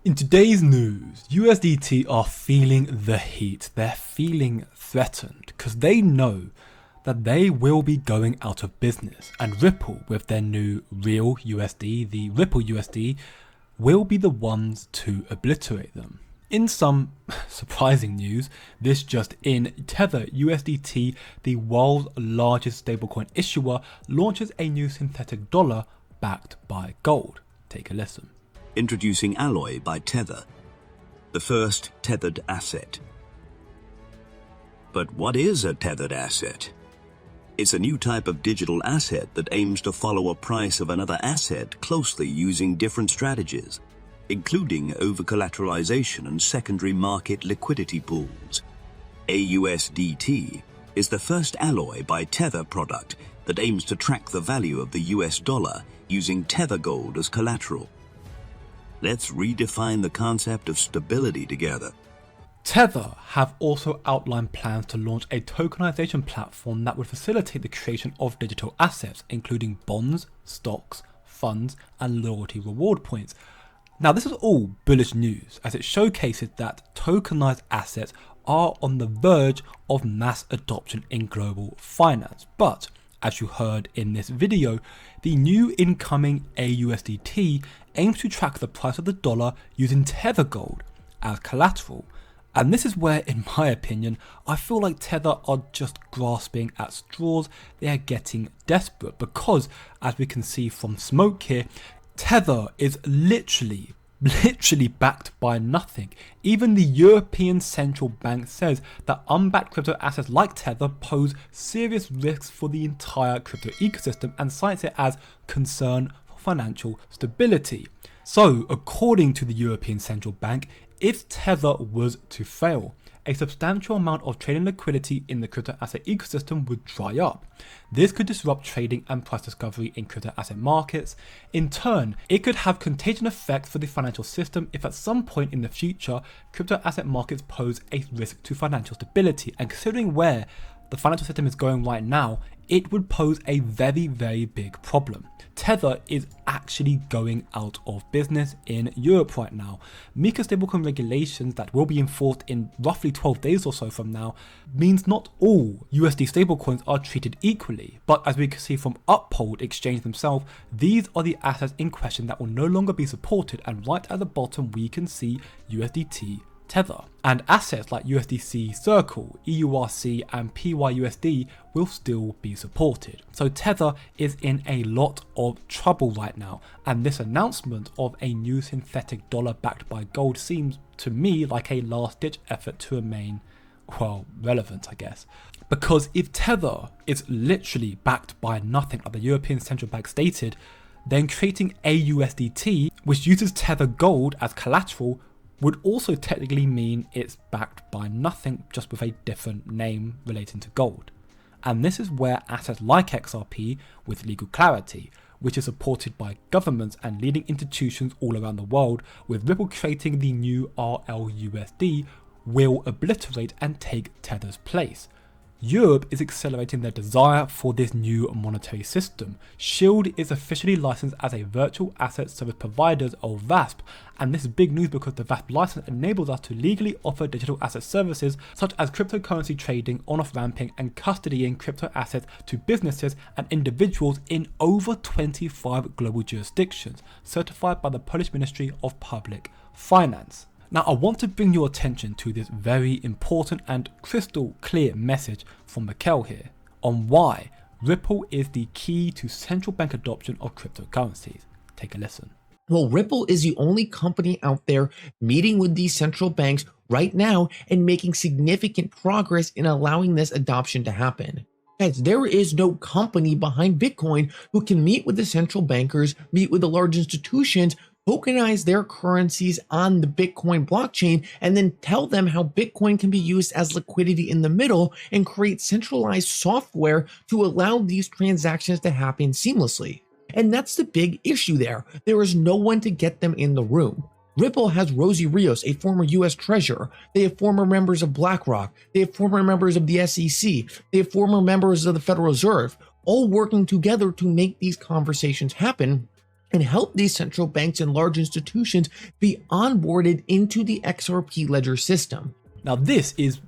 In today's news, USDT are feeling the heat. They're feeling threatened because they know that they will be going out of business, and Ripple, with their new real USD, the Ripple USD, will be the ones to obliterate them. In some surprising news, this just in, Tether USDT, the world's largest stablecoin issuer, launches a new synthetic dollar backed by gold. Take a listen. Introducing Alloy by Tether, the first tethered asset. But what is a tethered asset? It's a new type of digital asset that aims to follow a price of another asset closely using different strategies, including over-collateralization and secondary market liquidity pools. AUSDT is the first Alloy by Tether product that aims to track the value of the US dollar using Tether gold as collateral. Let's redefine the concept of stability together. Tether have also outlined plans to launch a tokenization platform that would facilitate the creation of digital assets, including bonds, stocks, funds, and loyalty reward points. Now, this is all bullish news, as it showcases that tokenized assets are on the verge of mass adoption in global finance. But as you heard in this video, the new incoming AUSDT aims to track the price of the dollar using Tether gold as collateral. And this is where, in my opinion, I feel like Tether are just grasping at straws. They are getting desperate because, as we can see from smoke here, Tether is literally backed by nothing. Even the European Central Bank says that unbacked crypto assets like Tether pose serious risks for the entire crypto ecosystem and cites it as concern for financial stability. So, according to the European Central Bank, if Tether was to fail, a substantial amount of trading liquidity in the crypto asset ecosystem would dry up. This could disrupt trading and price discovery in crypto asset markets. In turn, it could have contagion effects for the financial system if at some point in the future, crypto asset markets pose a risk to financial stability. And considering where the financial system is going right now, it would pose a very, very big problem. Tether is actually going out of business in Europe right now. MiCA stablecoin regulations that will be enforced in roughly 12 days or so from now means not all USD stablecoins are treated equally, but as we can see from Uphold Exchange themselves, these are the assets in question that will no longer be supported, and right at the bottom we can see USDT Tether. And assets like USDC Circle, EURC and PYUSD will still be supported. So Tether is in a lot of trouble right now, and this announcement of a new synthetic dollar backed by gold seems to me like a last ditch effort to remain, well, relevant, I guess. Because if Tether is literally backed by nothing, like the European Central Bank stated, then creating AUSDT, which uses Tether gold as collateral, would also technically mean it's backed by nothing, just with a different name relating to gold. And this is where assets like XRP, with legal clarity, which is supported by governments and leading institutions all around the world, with Ripple creating the new RLUSD, will obliterate and take Tether's place. Europe is accelerating their desire for this new monetary system. SHIELD is officially licensed as a virtual asset service provider, or VASP, and this is big news because the VASP license enables us to legally offer digital asset services such as cryptocurrency trading, on-off ramping, and custodying crypto assets to businesses and individuals in over 25 global jurisdictions, certified by the Polish Ministry of Public Finance. Now, I want to bring your attention to this very important and crystal clear message from Mikkel here on why Ripple is the key to central bank adoption of cryptocurrencies. Take a listen. Well, Ripple is the only company out there meeting with these central banks right now and making significant progress in allowing this adoption to happen. Guys, there is no company behind Bitcoin who can meet with the central bankers, meet with the large institutions, tokenize their currencies on the Bitcoin blockchain, and then tell them how Bitcoin can be used as liquidity in the middle and create centralized software to allow these transactions to happen seamlessly. And that's the big issue there. There is no one to get them in the room. Ripple has Rosie Rios, a former US Treasurer. They have former members of BlackRock. They have former members of the SEC. They have former members of the Federal Reserve, all working together to make these conversations happen. and help these central banks and large institutions be onboarded into the XRP ledger system. Now, this is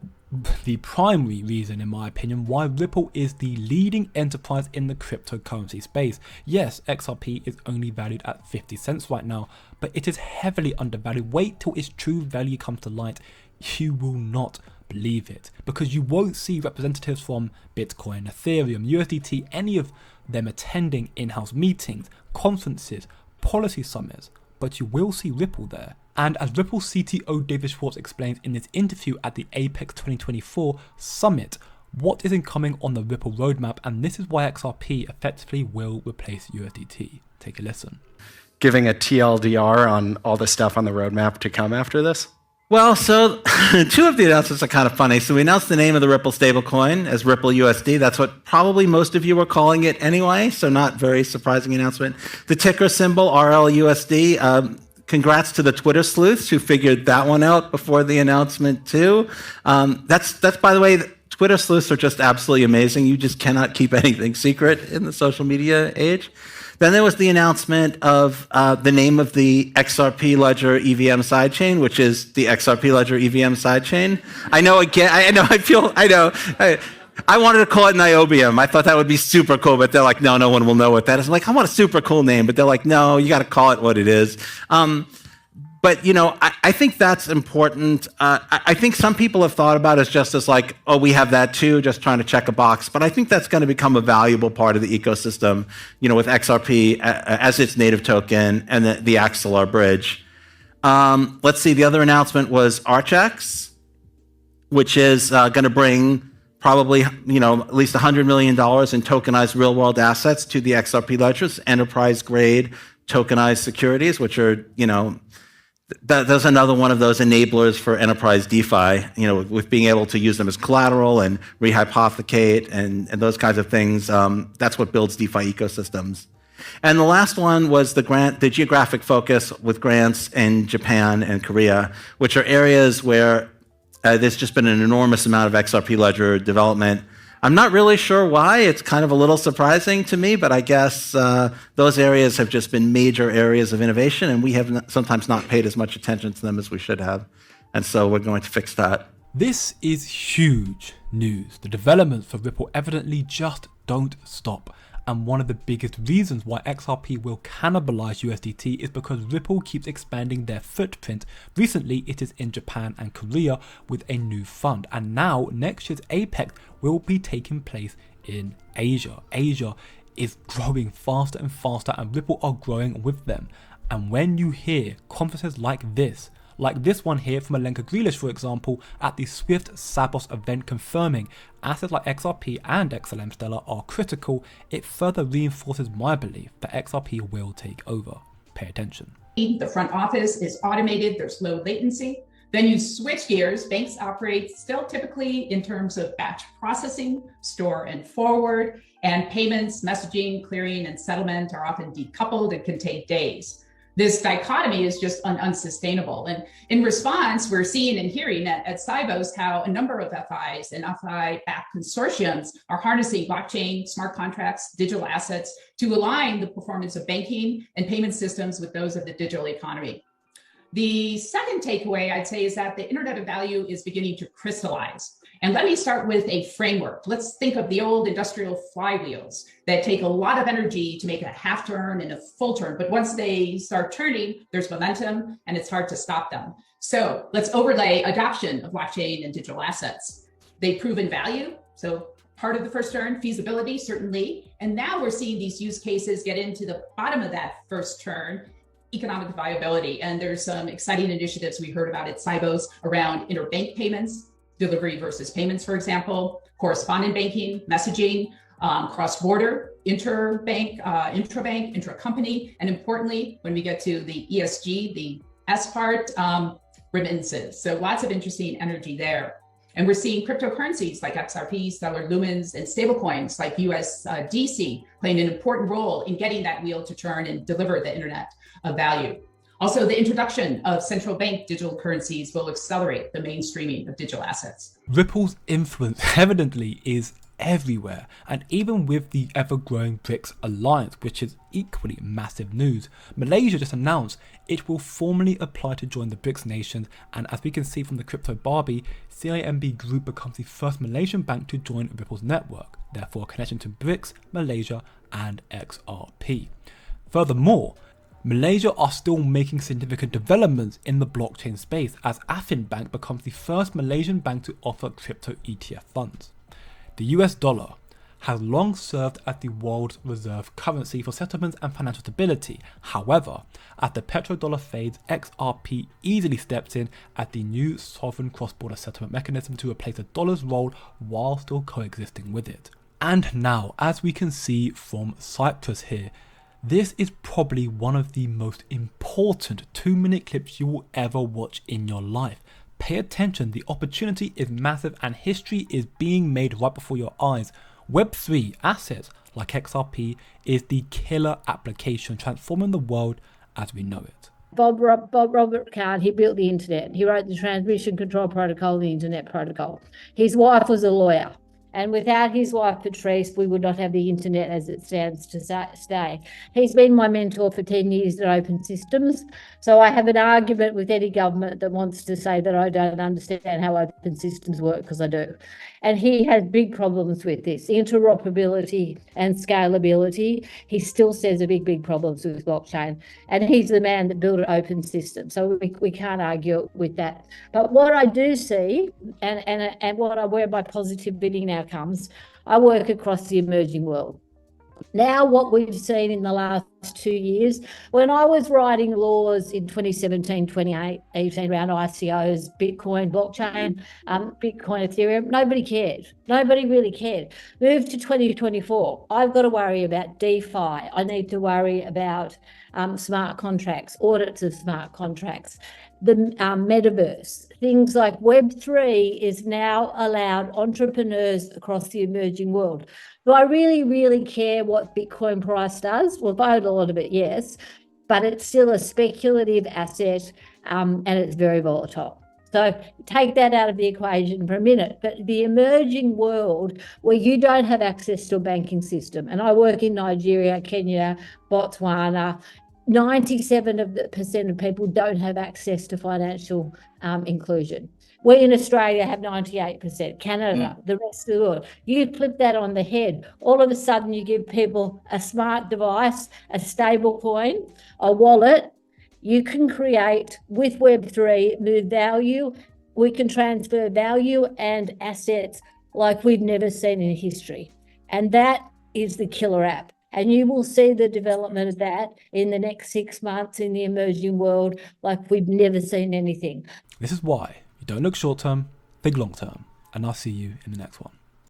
the primary reason, in my opinion, why Ripple is the leading enterprise in the cryptocurrency space. Yes, XRP is only valued at 50 cents right now, but it is heavily undervalued. Wait till its true value comes to light. You will not believe it, because you won't see representatives from Bitcoin, Ethereum, USDT, any of them attending in-house meetings, conferences, policy summits, but you will see Ripple there. And as Ripple CTO David Schwartz explains in his interview at the Apex 2024 summit, what is incoming on the Ripple roadmap, and this is why XRP effectively will replace USDT. Take a listen. Giving a TLDR on all the stuff on the roadmap to come after this? Well, so two of the announcements are kind of funny. So we announced the name of the Ripple stablecoin as Ripple USD. That's what probably most of you were calling it anyway, so not very surprising announcement. The ticker symbol, RLUSD. Congrats to the Twitter sleuths who figured that one out before the announcement too. That's by the way, Twitter sleuths are just absolutely amazing. You just cannot keep anything secret in the social media age. Then there was the announcement of the name of the XRP Ledger EVM sidechain, which is the XRP Ledger EVM sidechain. I wanted to call it Niobium. I thought that would be super cool, but they're like, no one will know what that is. I'm like, I want a super cool name, but they're like, no, you got to call it what it is. But, I think that's important. I think some people have thought about it just as like, oh, we have that too, just trying to check a box. But I think that's going to become a valuable part of the ecosystem, with XRP as its native token and the Axelar bridge. Let's see, the other announcement was Archex, which is going to bring probably, at least $100 million in tokenized real-world assets to the XRP ledgers, enterprise-grade tokenized securities, which are, that's another one of those enablers for enterprise DeFi, with being able to use them as collateral and rehypothecate and those kinds of things. That's what builds DeFi ecosystems. And the last one was the geographic focus with grants in Japan and Korea, which are areas where there's just been an enormous amount of XRP ledger development. I'm not really sure why. It's kind of a little surprising to me, but I guess those areas have just been major areas of innovation, and we have sometimes not paid as much attention to them as we should have. And so we're going to fix that. This is huge news. The developments for Ripple evidently just don't stop. And one of the biggest reasons why XRP will cannibalize USDT is because Ripple keeps expanding their footprint. Recently, it is in Japan and Korea with a new fund. And now, next year's Apex will be taking place in Asia. Asia is growing faster and faster, and Ripple are growing with them. And when you hear conferences like this one here from Alenka Grealish, for example, at the Swift Sabos event confirming assets like XRP and XLM Stellar are critical, it further reinforces my belief that XRP will take over. Pay attention. The front office is automated, there's low latency. Then you switch gears, banks operate still typically in terms of batch processing, store and forward, and payments, messaging, clearing, and settlement are often decoupled and can take days. This dichotomy is just unsustainable. And in response, we're seeing and hearing at Sibos how a number of FIs and FI-backed consortiums are harnessing blockchain, smart contracts, digital assets to align the performance of banking and payment systems with those of the digital economy. The second takeaway, I'd say, is that the Internet of Value is beginning to crystallize. And let me start with a framework. Let's think of the old industrial flywheels that take a lot of energy to make a half turn and a full turn. But once they start turning, there's momentum and it's hard to stop them. So let's overlay adoption of blockchain and digital assets. They've proven value. So part of the first turn, feasibility, certainly. And now we're seeing these use cases get into the bottom of that first turn, economic viability. And there's some exciting initiatives we heard about at Sibos around interbank payments, delivery versus payments, for example, correspondent banking, messaging, cross-border, interbank, intrabank, intra-company, and importantly, when we get to the ESG, the S part, remittances. So lots of interesting energy there. And we're seeing cryptocurrencies like XRP, Stellar Lumens, and stablecoins like USDC playing an important role in getting that wheel to turn and deliver the internet of value. Also, the introduction of central bank digital currencies will accelerate the mainstreaming of digital assets. Ripple's influence evidently is everywhere, and even with the ever-growing BRICS alliance, which is equally massive news. Malaysia just announced it will formally apply to join the BRICS nations, and as we can see from the Crypto Barbie, CIMB Group becomes the first Malaysian bank to join Ripple's network, therefore a connection to BRICS, Malaysia and XRP. Furthermore, Malaysia are still making significant developments in the blockchain space as Affin Bank becomes the first Malaysian bank to offer crypto ETF funds. The US dollar has long served as the world's reserve currency for settlements and financial stability. However, as the petrodollar fades, XRP easily steps in as the new sovereign cross-border settlement mechanism to replace the dollar's role while still coexisting with it. And now, as we can see from Cyprus here, this is probably one of the most important 2-minute clips you will ever watch in your life. Pay attention, the opportunity is massive and history is being made right before your eyes. Web3 assets like XRP is the killer application transforming the world as we know it. Bob Robert Kahn, he built the internet. He wrote the transmission control protocol, the internet protocol. His wife was a lawyer. And without his wife, Patrice, we would not have the internet as it stands today. He's been my mentor for 10 years at Open Systems. So I have an argument with any government that wants to say that I don't understand how open systems work, because I do. And he has big problems with this, interoperability and scalability. He still says are big problems with blockchain. And he's the man that built an open system. So we can't argue with that. But what I do see, and where my positivity now comes, I work across the emerging world. Now, what we've seen in the last 2 years, when I was writing laws in 2017, 2018 around ICOs, Bitcoin, blockchain, Bitcoin, Ethereum, nobody cared. Nobody really cared. Move to 2024, I've got to worry about DeFi. I need to worry about smart contracts, audits of smart contracts, the metaverse. Things like Web3 is now allowed entrepreneurs across the emerging world. Do I really care what Bitcoin price does? Well, by a lot of it, yes, but it's still a speculative asset and it's very volatile. So take that out of the equation for a minute. But the emerging world where you don't have access to a banking system, and I work in Nigeria, Kenya, Botswana, 97% of people don't have access to financial inclusion. We in Australia have 98%, Canada, the rest of the world. You flip that on the head, all of a sudden you give people a smart device, a stable coin, a wallet. You can create, with Web3, move value. We can transfer value and assets like we've never seen in history. And that is the killer app. And you will see the development of that in the next 6 months in the emerging world like we've never seen anything. This is why you don't look short term, think long term. And I'll see you in the next one.